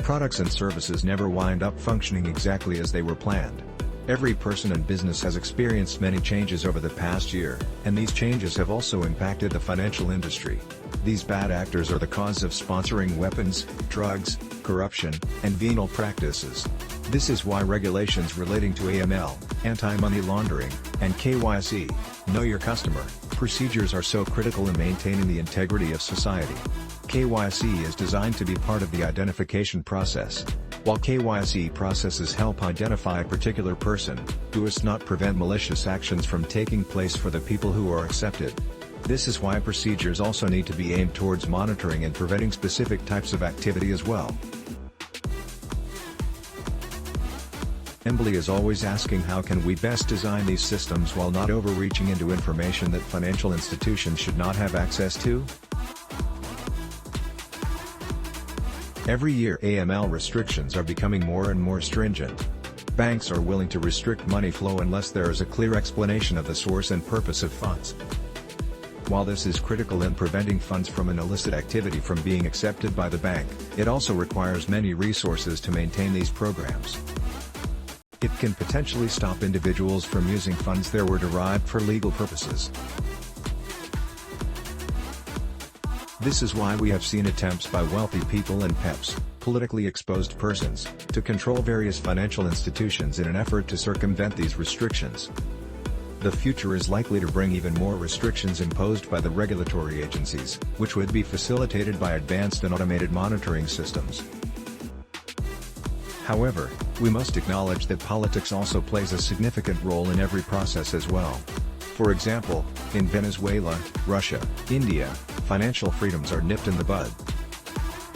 Products and services never wind up functioning exactly as they were planned. Every person and business has experienced many changes over the past year, and these changes have also impacted the financial industry. These bad actors are the cause of sponsoring weapons, drugs, corruption, and venal practices. This is why regulations relating to AML, anti-money laundering, and KYC, know your customer, procedures are so critical in maintaining the integrity of society. KYC is designed to be part of the identification process. While KYC processes help identify a particular person, does not prevent malicious actions from taking place for the people who are accepted. This is why procedures also need to be aimed towards monitoring and preventing specific types of activity as well. Embly is always asking how can we best design these systems while not overreaching into information that financial institutions should not have access to? Every year AML restrictions are becoming more and more stringent. Banks are willing to restrict money flow unless there is a clear explanation of the source and purpose of funds. While this is critical in preventing funds from an illicit activity from being accepted by the bank, it also requires many resources to maintain these programs. It can potentially stop individuals from using funds that were derived for legal purposes. This is why we have seen attempts by wealthy people and PEPs, politically exposed persons, to control various financial institutions in an effort to circumvent these restrictions. The future is likely to bring even more restrictions imposed by the regulatory agencies, which would be facilitated by advanced and automated monitoring systems. However, we must acknowledge that politics also plays a significant role in every process as well. For example, in Venezuela, Russia, India, financial freedoms are nipped in the bud.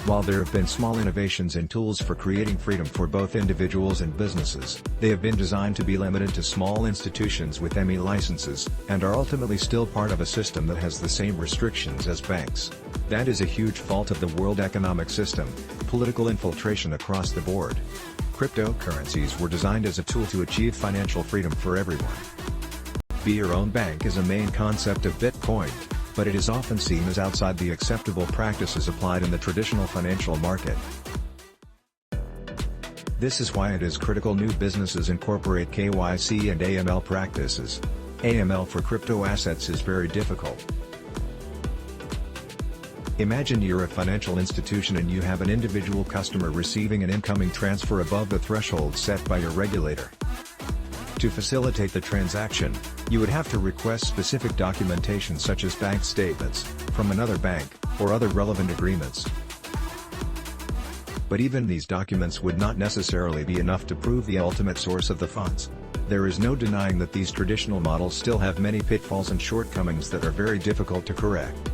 While there have been small innovations and tools for creating freedom for both individuals and businesses, they have been designed to be limited to small institutions with ME licenses, and are ultimately still part of a system that has the same restrictions as banks. That is a huge fault of the world economic system, political infiltration across the board. Cryptocurrencies were designed as a tool to achieve financial freedom for everyone. Be your own bank is a main concept of Bitcoin, but it is often seen as outside the acceptable practices applied in the traditional financial market. This is why it is critical new businesses incorporate KYC and AML practices. AML for crypto assets is very difficult. Imagine you're a financial institution and you have an individual customer receiving an incoming transfer above the threshold set by your regulator. To facilitate the transaction, you would have to request specific documentation such as bank statements, from another bank, or other relevant agreements. But even these documents would not necessarily be enough to prove the ultimate source of the funds. There is no denying that these traditional models still have many pitfalls and shortcomings that are very difficult to correct.